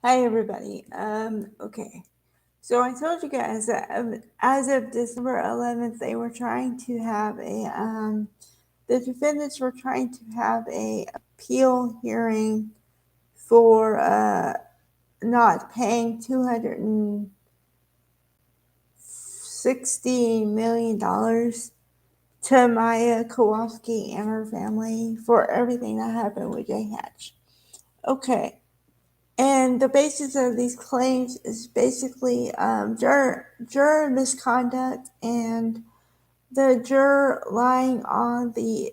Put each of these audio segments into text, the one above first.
Hi everybody. Okay. So I told you guys that as of December 11th, they were trying to have the defendants were trying to have a appeal hearing for not paying $260 million to Maya Kowalski and her family for everything that happened with J Hatch. Okay. And the basis of these claims is basically juror misconduct and the juror lying on the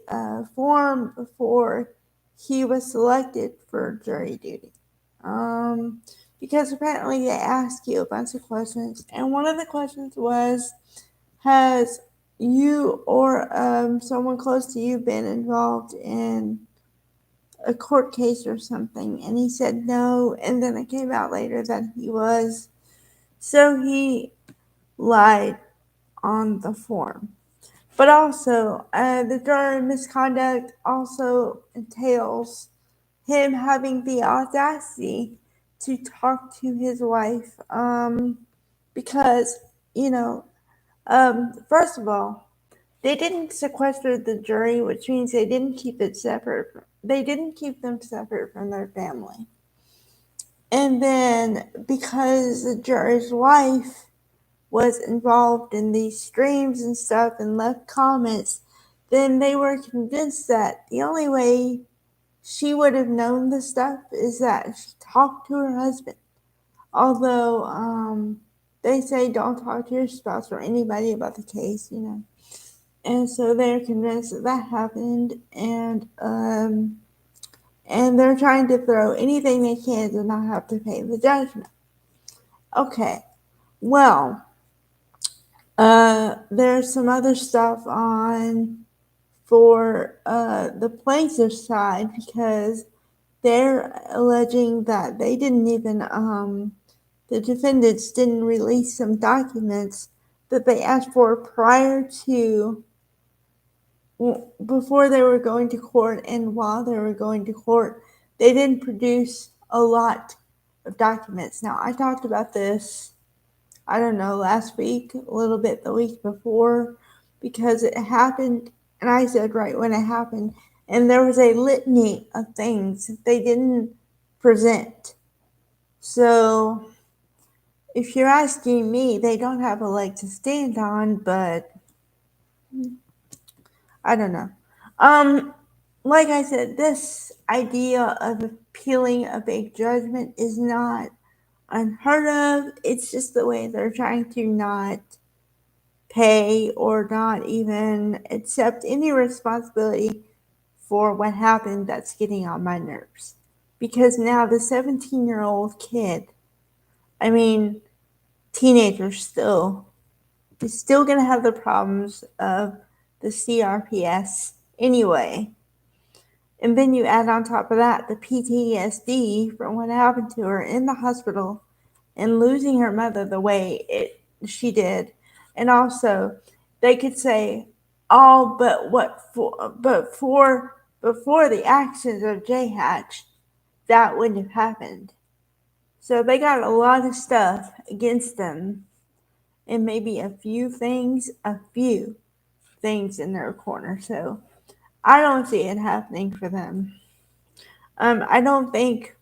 form before he was selected for jury duty. Um, because apparently they ask you a bunch of questions, and one of the questions was, has you or someone close to you been involved in a court case or something? And he said no, and then it came out later that he was. So he lied on the form. But also, the juror misconduct also entails him having the audacity to talk to his wife, because, you know, first of all, they didn't sequester the jury, which means they didn't keep it separate. They didn't keep them separate from their family. And then because the juror's wife was involved in these streams and stuff and left comments, then they were convinced that the only way she would have known this stuff is that she talked to her husband. Although they say don't talk to your spouse or anybody about the case. And so they're convinced that that happened, and they're trying to throw anything they can to not have to pay the judgment. Okay, well, there's some other stuff on for the plaintiff's side because they're alleging that they didn't even, the defendants didn't release some documents that they asked for prior to, before they were going to court, and while they were going to court, they didn't produce a lot of documents. Now, I talked about this, I don't know, last week, a little bit the week before, because it happened, and I said right when it happened, and there was a litany of things they didn't present. So, if you're asking me, they don't have a leg to stand on, but I don't know. Like I said, this idea of appealing a big judgment is not unheard of. It's just the way they're trying to not pay or not even accept any responsibility for what happened that's getting on my nerves. Because now the 17-year-old kid, I mean, teenager still, is still going to have the problems of the CRPS anyway. And then you add on top of that the PTSD from what happened to her in the hospital and losing her mother the way she did. And also, they could say, "Oh, but for before the actions of J Hatch, that wouldn't have happened." So they got a lot of stuff against them, and maybe a few things in their corner. So I don't see it happening for them. I don't think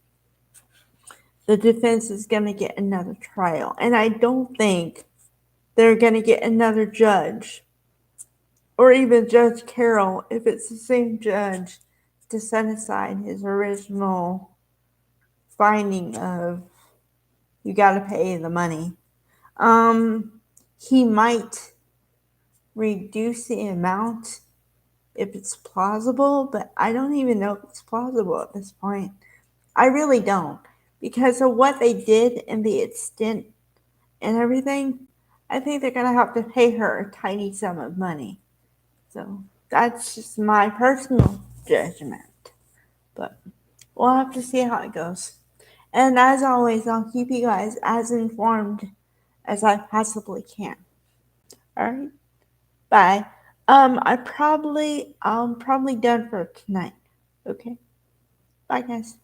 the defense is going to get another trial, and I don't think they're going to get another judge, or even Judge Carroll, if it's the same judge, to set aside his original finding of you got to pay the money. He might reduce the amount if it's plausible, but I don't even know if it's plausible at this point. I really don't. Because of what they did and the extent and everything, I think they're going to have to pay her a tiny sum of money. So that's just my personal judgment. But we'll have to see how it goes. And as always, I'll keep you guys as informed as I possibly can. Alright? Bye. I'm probably done for tonight. Okay? Bye guys.